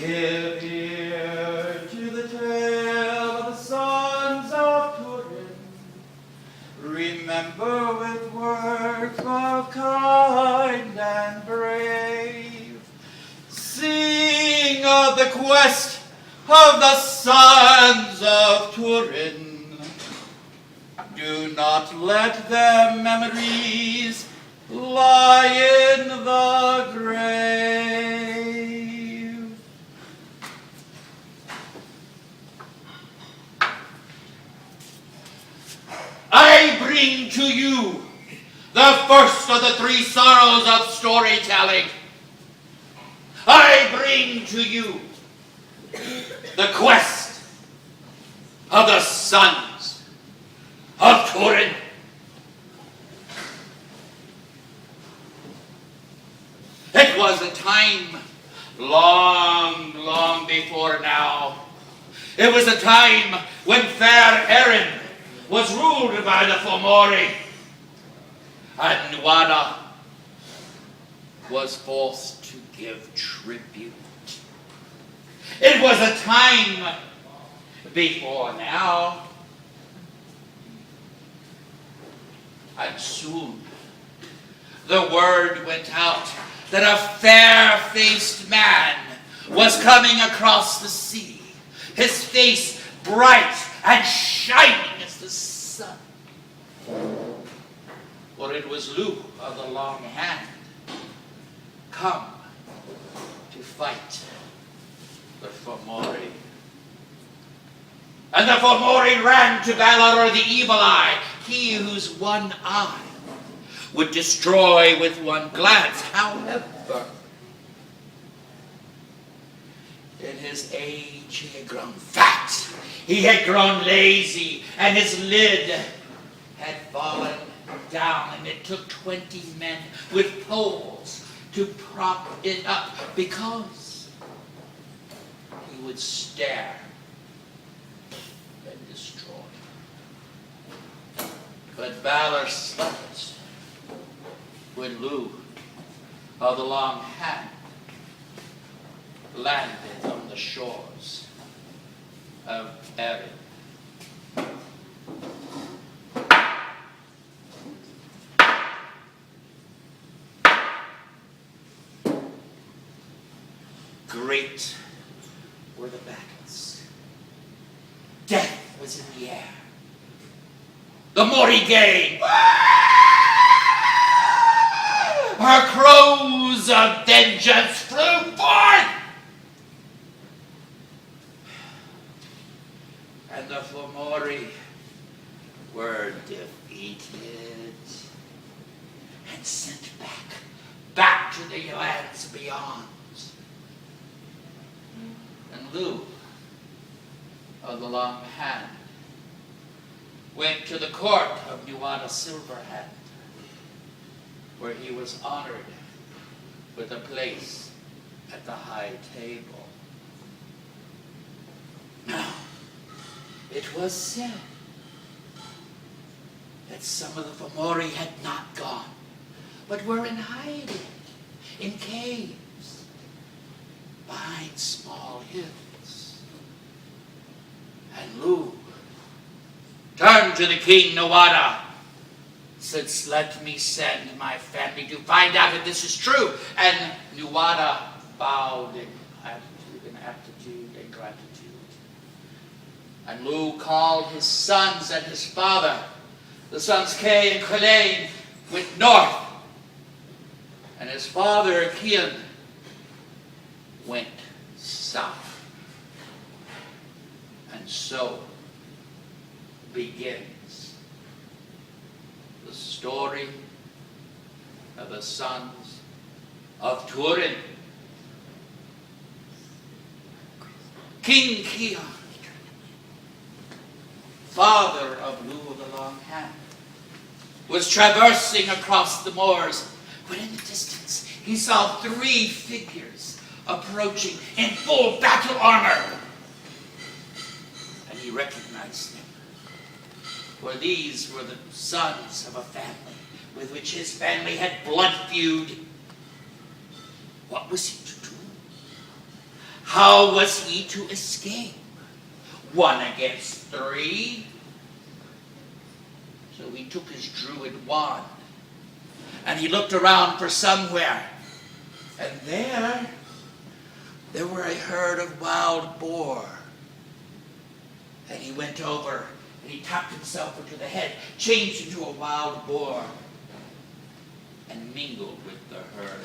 Give ear to the tale of the sons of Tuireann. Remember with words of kind and brave. Sing of the quest of the sons of Tuireann. Do not let their memories lie in the grave. I bring to you the first of the three sorrows of storytelling. I bring to you the quest of the sons of Tuireann. It was a time long, long before now. It was a time when fair Erin was ruled by the Fomori, and Nuada was forced to give tribute. It was a time before now. And soon the word went out that a fair-faced man was coming across the sea, his face bright and shining as the sun. For it was Lugh of the long hand, come to fight the Fomori. And the Fomori ran to Balor the Evil Eye, he whose one eye would destroy with one glance. However, in his age he had grown fat, he had grown lazy, and his lid had fallen down, and it took 20 men with poles to prop it up, because he would stare and destroy. But Balor slept when Lugh of the long hand landed on the shores of Erin. Great were the battles. Death was in the air. The Morrigan, her crows of vengeance flew forth, and the Fomori were defeated and sent back to the lands beyond. And Lugh of the long hand went to the court of Nuada Silverhand, where he was honored with a place at the high table. Now, it was said that some of the Fomori had not gone, but were in hiding in caves behind small hills. And Lugh turned to the king, Nuada, said, let me send my family to find out if this is true. And Nuada bowed in aptitude and gratitude. And Lugh called his sons and his father. The sons Kay and Cian went north, and his father Cian went south. And so begins the story of the sons of Tuireann. King Cian, father of Lugh of the Long Hand, was traversing across the moors when in the distance he saw 3 figures approaching in full battle armor. And he recognized them, for these were the sons of a family with which his family had blood feud. What was he to do? How was he to escape? 1 against 3. So he took his druid wand, and he looked around for somewhere. And there were a herd of wild boar. And he went over, and he tapped himself into the head, changed into a wild boar, and mingled with the herd.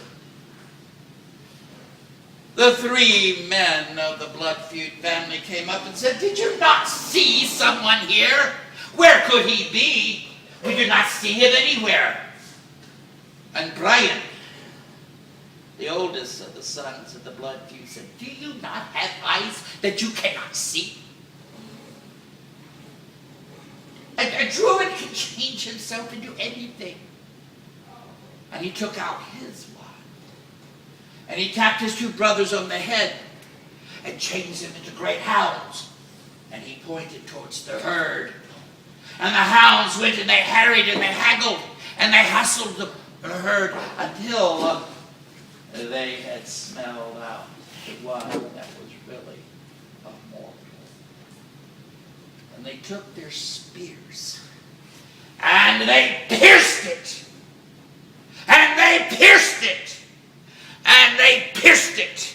The 3 men of the Blood Feud family came up and said, "Did you not see someone here? Where could he be? We do not see him anywhere." And Brian, the oldest of the sons of the Blood Feud, said, "Do you not have eyes that you cannot see? A druid can change himself into anything." And he took out his wand, and he tapped his 2 brothers on the head and changed them into great hounds. And he pointed towards the herd. And the hounds went and they harried and they haggled and they hassled the herd until they had smelled out the one that was really a mortal. And they took their spears and they pierced it. And they pierced it. And they pierced it.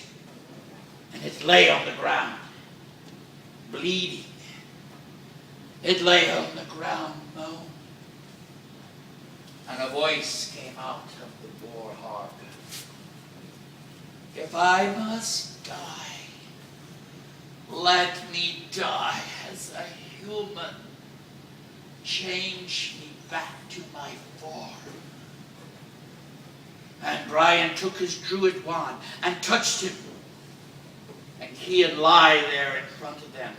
And it lay on the ground, bleeding. It lay on the ground, moaned. And a voice came out of the boar hog. "If I must die, let me die as a human. Change me back to my form." And Brian took his druid wand and touched him. And Cian lay there in front of them.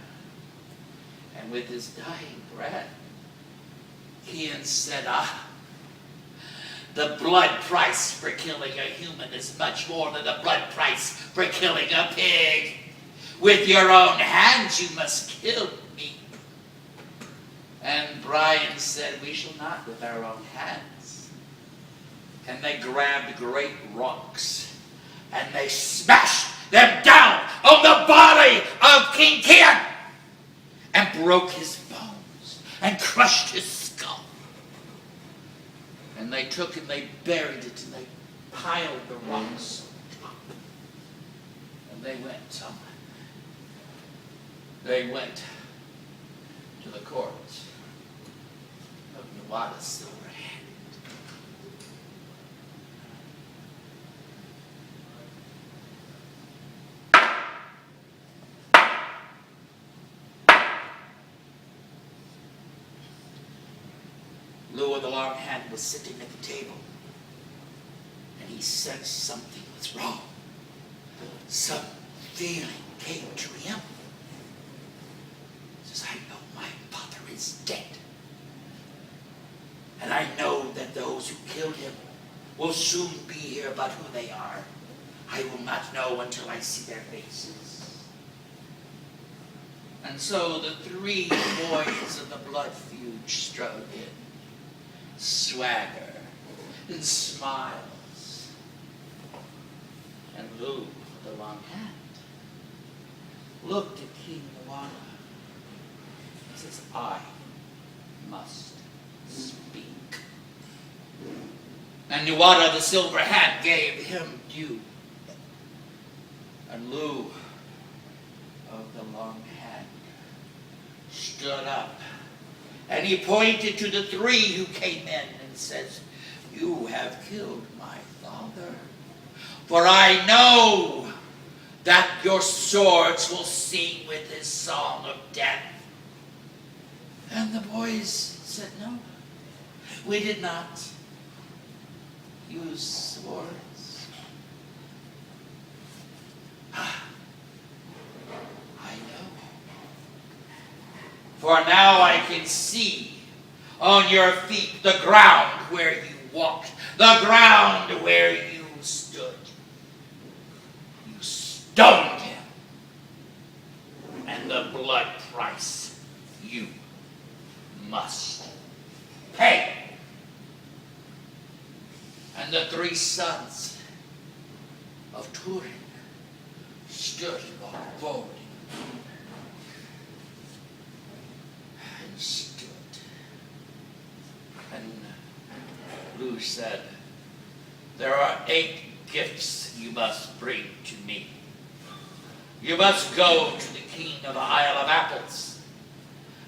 And with his dying breath, Cian said, "The blood price for killing a human is much more than the blood price for killing a pig. With your own hands you must kill me." And Brian said, "We shall not with our own hands." And they grabbed great rocks and they smashed them down on the body of King Cian and broke his bones and crushed his skull. And they took and they buried it and they piled the rocks on top. And they went to the court of Nuada's silver hand. Lugh the Long Hand was sitting at the table, and he sensed something was wrong. Some feeling came to him. He says, "I know my father is dead. And I know that those who killed him will soon be here, but who they are, I will not know until I see their faces." And so the 3 boys of the Blood Feud strode in, swagger and smiles. And Lugh, the Long Hand, looked at King Nuada and says, "I must speak." And Nuada, the Silver Hand, gave him due. And Lugh of the Long Hand stood up, and he pointed to the 3 who came in and says, "You have killed my father, for I know that your swords will sing with his song of death." And the boys said, "No, we did not use swords." I know. For now I can see on your feet the ground where you walked, the ground where you stood. You stoned him, and the blood price you must pay. And the 3 sons of Tuireann stood and walked forward and stood. And Lugh said, there are 8 gifts you must bring to me. You must go to the king of the Isle of Apples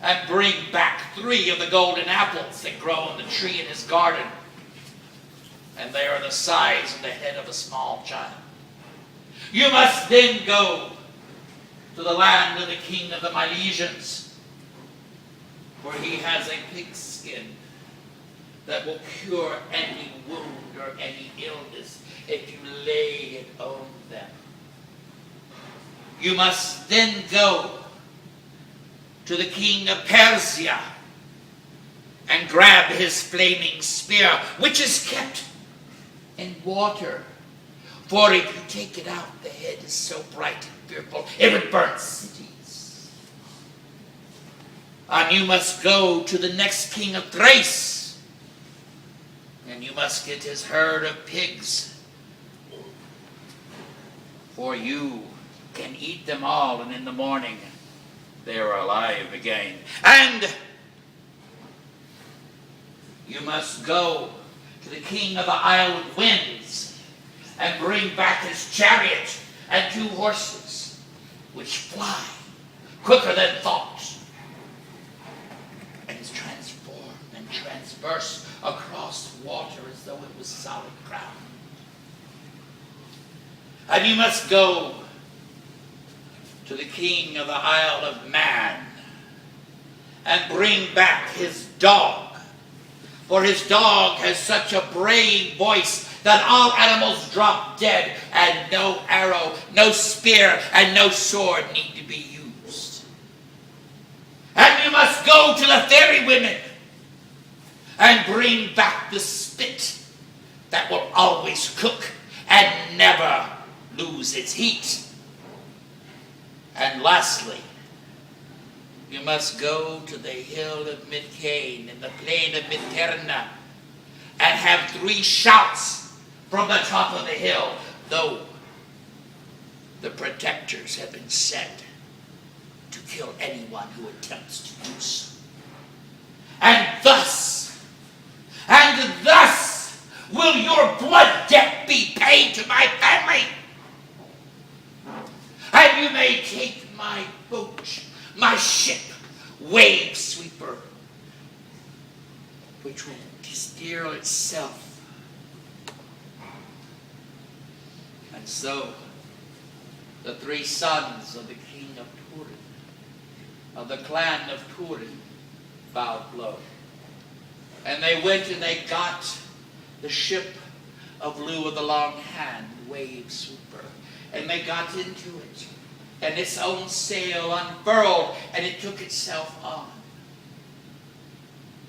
and bring back 3 of the golden apples that grow on the tree in his garden. And they are the size of the head of a small child. You must then go to the land of the king of the Milesians, for he has a pig's skin that will cure any wound or any illness if you lay it on them. You must then go to the king of Persia and grab his flaming spear, which is kept in water. For if you take it out, the head is so bright and fearful, it would burn cities. And you must go to the next king of Thrace, and you must get his herd of pigs. For you can eat them all, and in the morning they are alive again. And you must go to the king of the Isle of Winds and bring back his chariot and 2 horses, which fly quicker than thought, and is transformed and transverse across water as though it was solid ground. And you must go to the king of the Isle of Man and bring back his dog, for his dog has such a braying voice that all animals drop dead, and no arrow, no spear, and no sword need to be used. And you must go to the fairy women and bring back the spit that will always cook and never lose its heat. And lastly, you must go to the hill of Midcain in the plain of Midterna and have 3 shouts from the top of the hill, though the protectors have been sent to kill anyone who attempts to do so. And thus will your blood debt be paid to my family. And you may take my boat, my ship, Wave Sweeper, which will steer itself. And so the 3 sons of the king of Tuireann, of the clan of Tuireann, bowed low. And they went and they got the ship of Lugh of the Long Hand, Wave Sweeper, and they got into it. And its own sail unfurled, and it took itself on.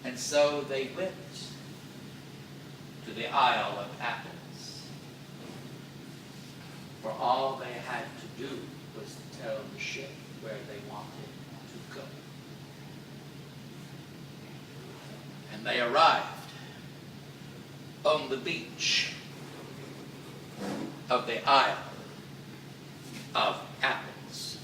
And so they went to the Isle of Apples. For all they had to do was to tell the ship where they wanted to go. And they arrived on the beach of the Isle of Apples.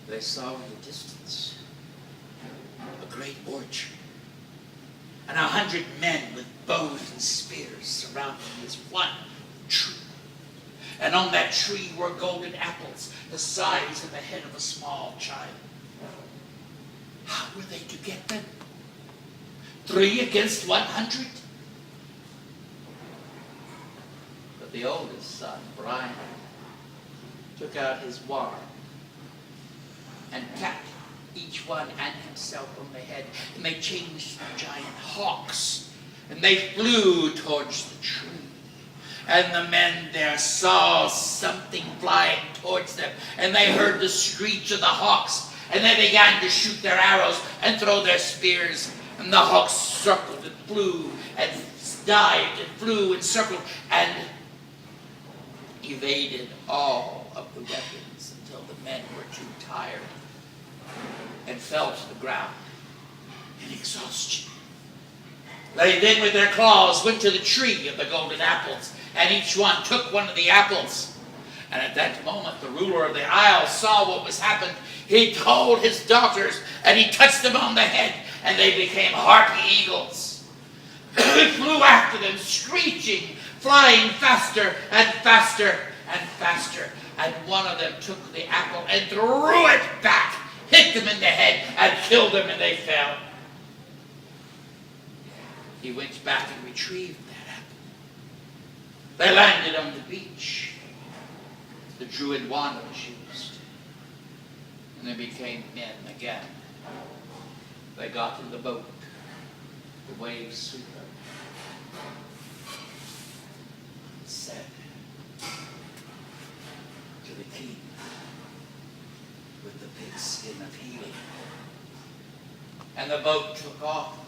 They saw in the distance a great orchard, and 100 men with bows and spears surrounding this one tree. And on that tree were golden apples, the size of the head of a small child. How were they to get them? 3 against 100? But the oldest son, Brian, took out his wand and tapped each one and himself on the head, and they changed to giant hawks, and they flew towards the tree. And the men there saw something flying towards them, and they heard the screech of the hawks, and they began to shoot their arrows and throw their spears, and the hawks circled and flew and dived and flew and circled and evaded all of the weapons until the men were too tired and fell to the ground in exhaustion. They then with their claws went to the tree of the golden apples, and each one took one of the apples. And at that moment the ruler of the isle saw what was happened. He told his daughters, and he touched them on the head, and they became harpy eagles. He flew after them, screeching, flying faster and faster and faster. And one of them took the apple and threw it back, hit them in the head, and killed them, and they fell. He went back and retrieved that apple. They landed on the beach. The druid wand was used. And they became men again. They got in the boat. The waves swept them. And said to the king with the pig skin of healing. And the boat took off.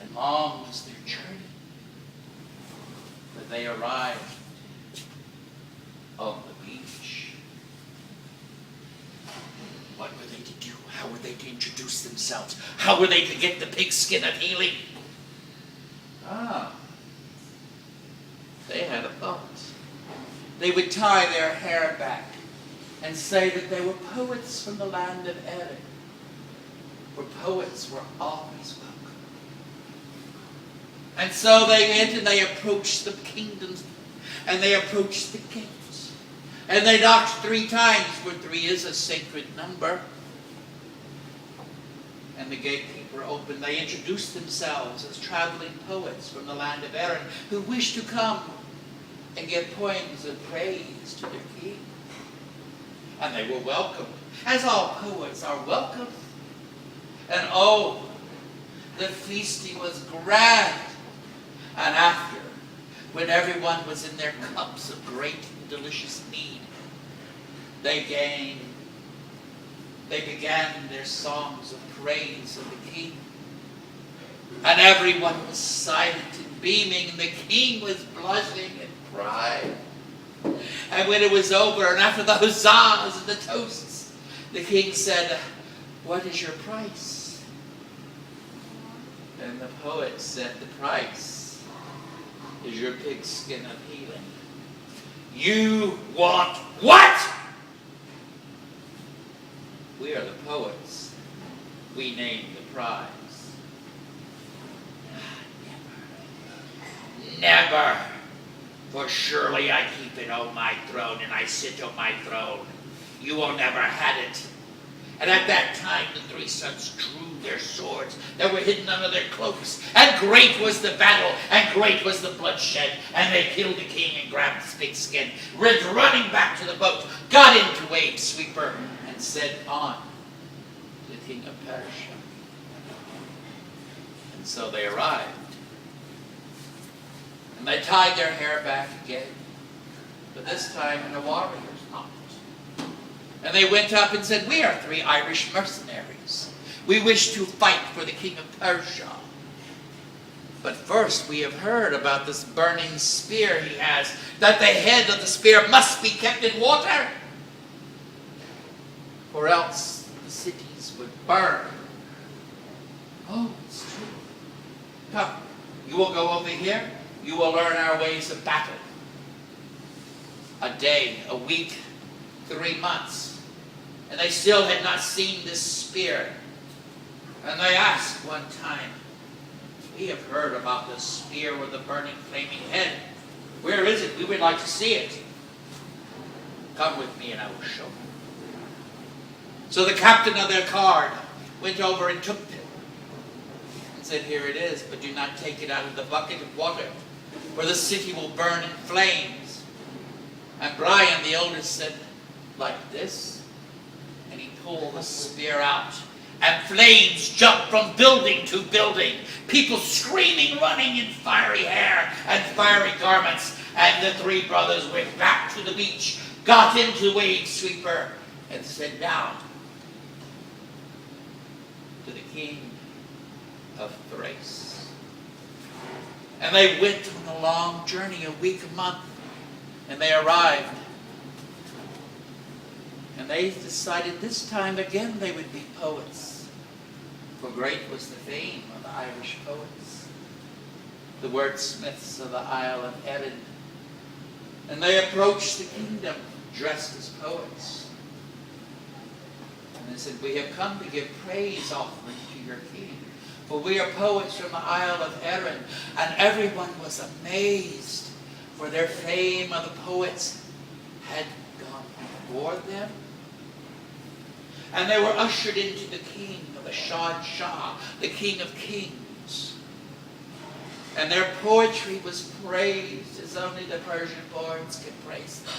And long was their journey. But they arrived on the beach. What were they to do? How were they to introduce themselves? How were they to get the pigskin of healing? They had a thought. They would tie their hair back and say that they were poets from the land of Erin, where poets were always welcome. And so they went and they approached the kingdoms, and they approached the gates. And they knocked 3 times, where 3 is a sacred number. And the gatekeeper opened. They introduced themselves as traveling poets from the land of Erin who wished to come and give poems of praise to their king. And they were welcomed, as all poets are welcome. And oh, the feasting was grand. And after, when everyone was in their cups of great and delicious mead, they began their songs of praise of the king. And everyone was silent and beaming, and the king was blushing and crying. And when it was over, and after the huzzahs and the toasts, the king said, "What is your price?" And the poet said, "The price is your pigskin of healing." You want what? We are the poets. We name the prize. Never. For surely I keep it on my throne, and I sit on my throne. You will never had it. And at that time the 3 sons drew their swords that were hidden under their cloaks. And great was the battle, and great was the bloodshed. And they killed the king and grabbed his pigskin, went running back to the boat, got into Wave Sweeper, and said on to the king of Persia. And so they arrived. And they tied their hair back again. But this time in a warrior's knot. And they went up and said, "We are 3 Irish mercenaries. We wish to fight for the king of Persia. But first we have heard about this burning spear he has, that the head of the spear must be kept in water, or else the cities would burn." "Oh, it's true. Come, you will go over here. You will learn our ways of battle. A day, a week, 3 months. And they still had not seen this spear. And they asked one time, "We have heard about the spear with the burning flaming head. Where is it? We would like to see it." "Come with me and I will show you." So the captain of their guard went over and took it and said, "Here it is, but do not take it out of the bucket of water, for the city will burn in flames." And Brian, the oldest, said, "Like this?" And he pulled the spear out, and flames jumped from building to building. People screaming, running in fiery hair and fiery garments. And the 3 brothers went back to the beach, got into the Wave Sweeper, and said down to the king of Thrace. And they went on a long journey, a week, a month, and they arrived. And they decided this time again they would be poets. For great was the fame of the Irish poets, the wordsmiths of the Isle of Erin. And they approached the kingdom dressed as poets. And they said, we have come to give praise offering to your king. For we are poets from the Isle of Erin. And everyone was amazed, for their fame of the poets had gone before them. And they were ushered into the king of the Shah, the king of kings. And their poetry was praised as only the Persian poets could praise them.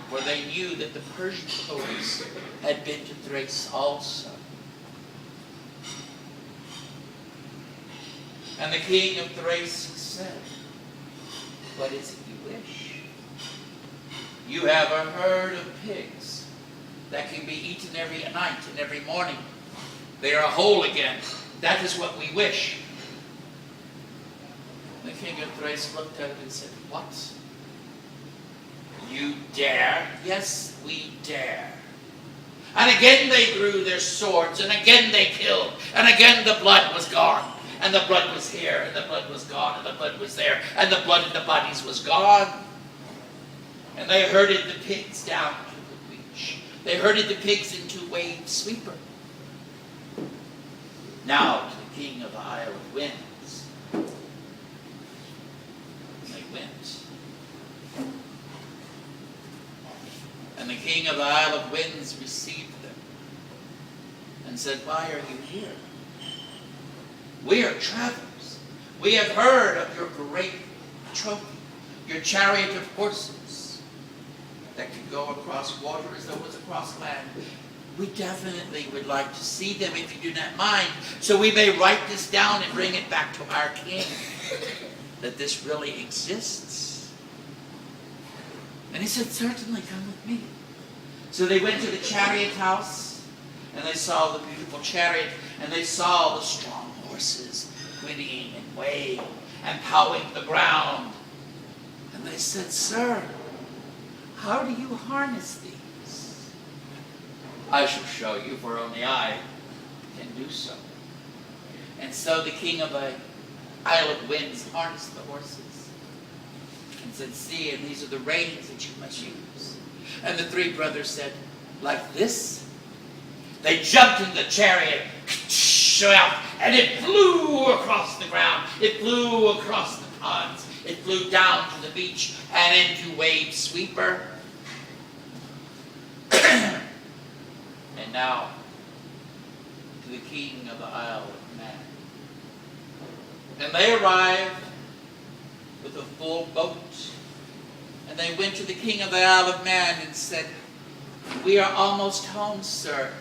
For they knew that the Persian poets had been to Thrace also. And the king of Thrace said, what is it you wish? You have a herd of pigs that can be eaten every night and every morning. They are whole again. That is what we wish. The king of Thrace looked at him and said, what? You dare? Yes, we dare. And again they drew their swords, and again they killed, and again the blood was gone, and the blood was here, and the blood was gone, and the blood was there, and the blood in the bodies was gone. And they herded the pigs down to the beach. They herded the pigs into Wave Sweeper. Now to the king of the Isle of Winds. And they went. And the king of the Isle of Winds received them and said, why are you here? We are travelers. We have heard of your great trophy, your chariot of horses that could go across water as though it was across land. We definitely would like to see them if you do not mind, so we may write this down and bring it back to our king, that this really exists. And he said, certainly, come with me. So they went to the chariot house, and they saw the beautiful chariot, and they saw the strong horses whinnying and weighing and ploughing the ground. And they said, sir, how do you harness these? I shall show you, for only I can do so. And so the king of the Isle of Winds harnessed the horses and said, see, and these are the reins that you must use. And the three brothers said, like this? They jumped in the chariot, and it flew across the ground. It flew across the ponds. It flew down to the beach and into Wave Sweeper. And now to the king of the Isle of Man. And they arrived with a full boat. And they went to the king of the Isle of Man and said, we are almost home, sir.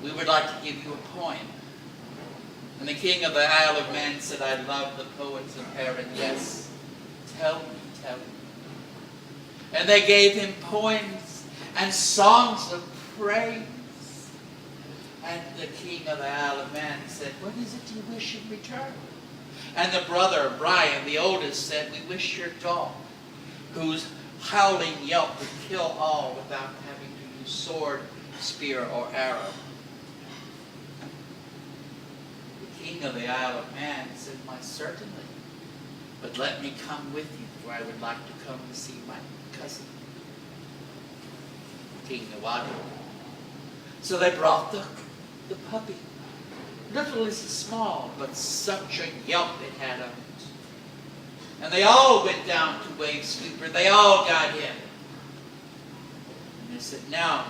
We would like to give you a poem. And the king of the Isle of Man said, I love the poets of Erin. Yes, tell me, tell me. And they gave him poems and songs of praise. And the king of the Isle of Man said, what is it you wish in return? And the brother, Brian, the oldest, said, we wish your dog, whose howling yelp would kill all without having to use sword, spear, or arrow. The king of the Isle of Man said, why, certainly, but let me come with you, for I would like to come to see my cousin, King Nawada. So they brought the puppy. Little is small, but such a yelp it had on it. And they all went down to Wave Sweeper. They all got him. And they said, now,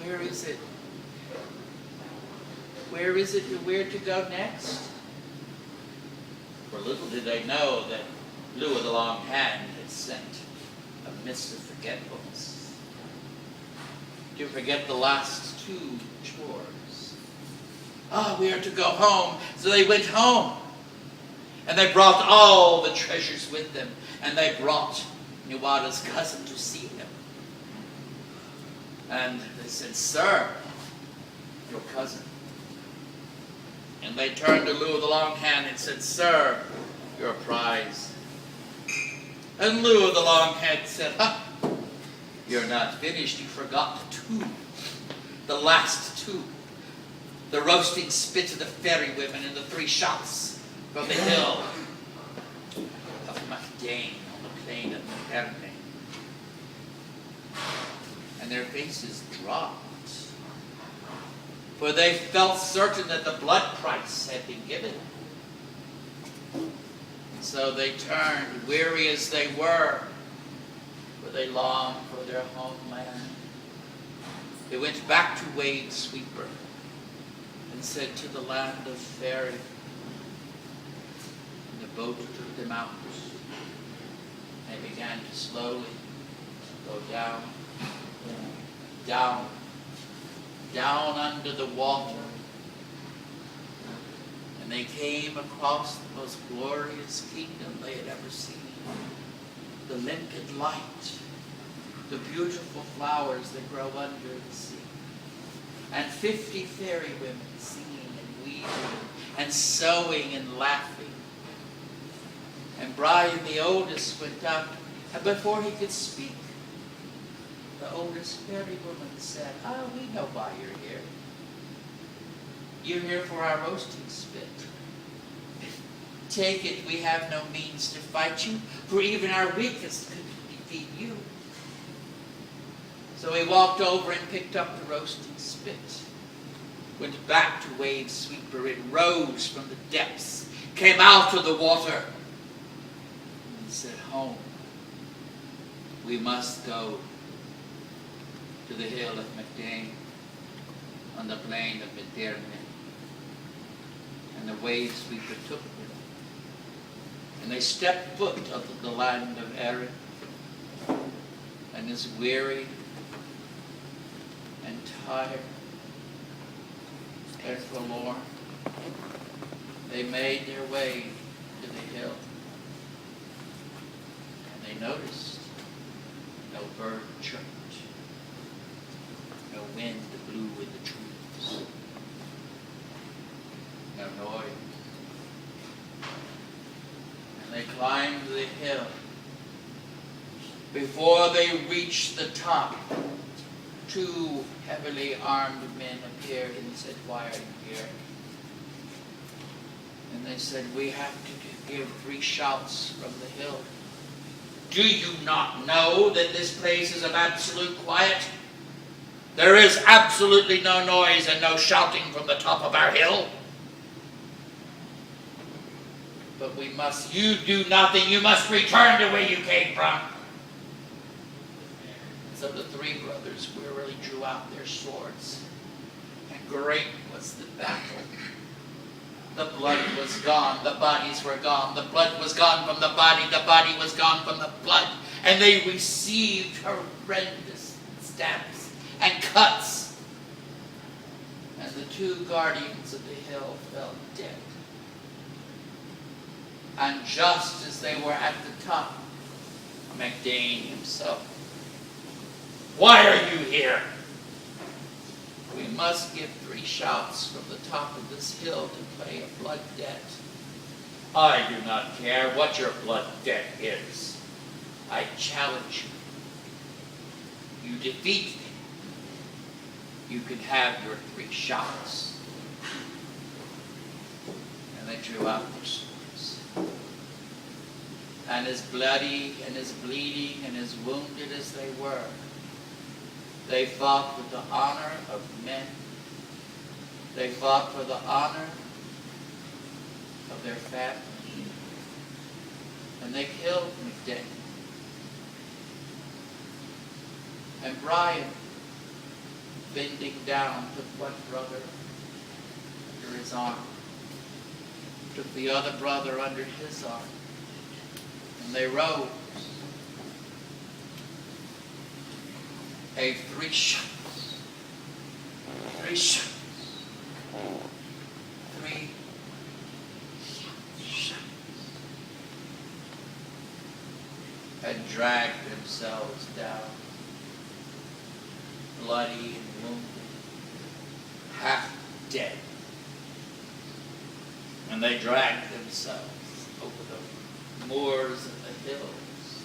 where is it? Where is it and where to go next? For little did they know that Lugh of the Long Hand had sent a mist of forgetfulness to forget the last two chores. We are to go home. So they went home. And they brought all the treasures with them. And they brought Nawada's cousin to see him. And they said, sir, your cousin. And they turned to Lugh of the Long Hand and said, sir, your prize. And Lugh the Longhead said, "Ha! You're not finished. You forgot two. The last two. The roasting spit of the fairy women and the 3 shots from the hill of Macdane on the plain of Tuireann." And their faces dropped, for they felt certain that the blood price had been given. And so they turned, weary as they were, for they longed for their homeland. They went back to Wade Sweeper and said to the land of Faerie, and the boat took them out. They began to slowly go down, down, down under the water. And they came across the most glorious kingdom they had ever seen. The limpid light, the beautiful flowers that grow under the sea, and 50 fairy women singing and weaving and sewing and laughing. And Brian, the oldest, went up, and before he could speak, the oldest fairy woman said, "Oh, we know why you're here. You're here for our roasting spit. Take it, we have no means to fight you, for even our weakest could defeat you." So he walked over and picked up the roasting spit, went back to Wade Sweeper. It rose from the depths, came out of the water, and said, "Home. We must go to the hill of Macdane on the plain of Tuireann." And the Wade Sweeper took them. And they stepped foot of the land of Erin. And as weary and tired and forlorn, they made their way to the hill. And they noticed no bird chirped, no wind blew in the trees, no noise. And they climbed the hill. Before they reached the top, 2 heavily armed men appeared and said, "Why are you here?" And they said, "We have to give 3 shouts from the hill. Do you not know that this place is of absolute quiet? There is absolutely no noise and no shouting from the top of our hill. But you do nothing. You must return to where you came from." So the 3 brothers wearily drew out their swords, and great was the battle. The blood was gone, the bodies were gone, the blood was gone from the body was gone from the blood, and they received horrendous stabs and cuts. And the 2 guardians of the hill fell dead. And just as they were at the top, Macdane himself, "Why are you here?" "We must give 3 shouts from the top of this hill to pay a blood debt." "I do not care what your blood debt is. I challenge you. You defeat me. You can have your 3 shouts." And they drew out their swords. And as bloody and as bleeding and as wounded as they were, they fought with the honor of men. They fought for the honor of their family. And they killed Macdane. And Brian, bending down, took one brother under his arm, took the other brother under his arm, and they rose. A 3 shots. 3 shots. 3 shots. And dragged themselves down, bloody and wounded, half dead. And they dragged themselves over the moors and the hills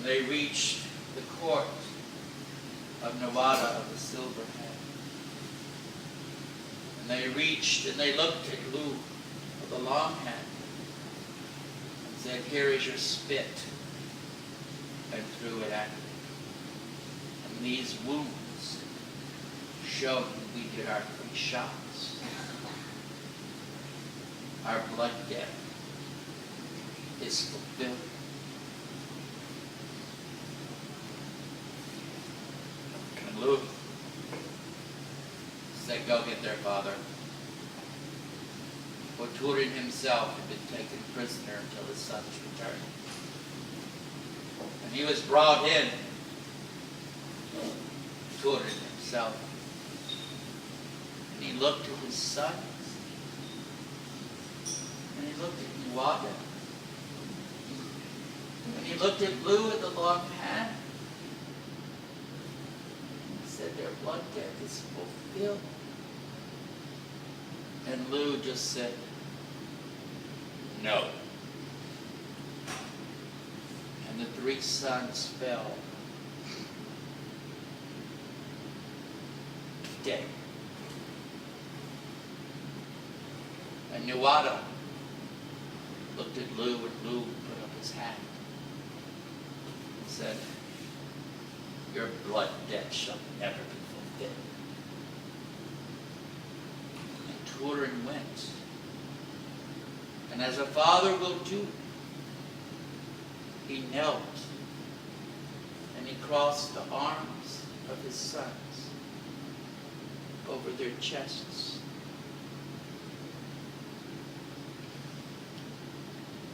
they reached the court of Nawada of the Silver Head. And they reached and they looked at Lugh of the Long Head and said, "Here is your spit," and threw it at him. And these wounds showed that we did our 3 shots. Our blood debt is fulfilled. And Lugh said, "Go get their father." For Tuireann himself had been taken prisoner until his son's return. And he was brought in, Tuireann himself. And he looked at his sons. And he looked at Nawada. And he looked at Lugh at the Long Hand. And he said, "Their blood debt is fulfilled." And Lugh just said, "No." And the 3 sons fell dead. And Nawada looked at Lugh, and Lugh put up his hand and said, "Your blood debt shall never be fulfilled." And Tuireann went. And as a father will do, he knelt and he crossed the arms of his sons over their chests.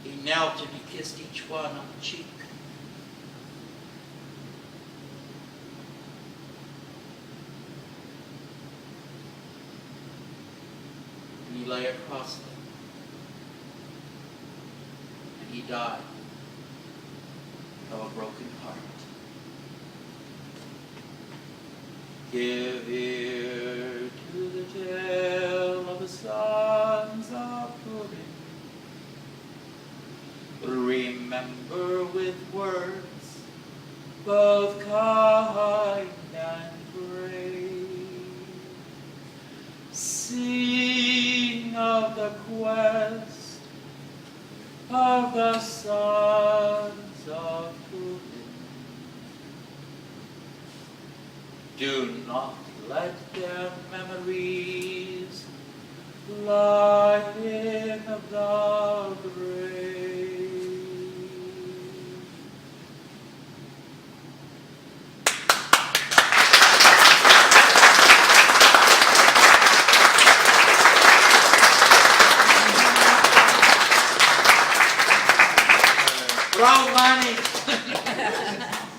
He knelt and he kissed each one on the cheek. And he lay across them. And he died of a broken heart. Give ear to the tale of the sons of Tuireann. Remember with words both kind and brave. Sing of the quest of the sons of Tuireann. Do not let their memories lie in the grave. Bravo, Manny.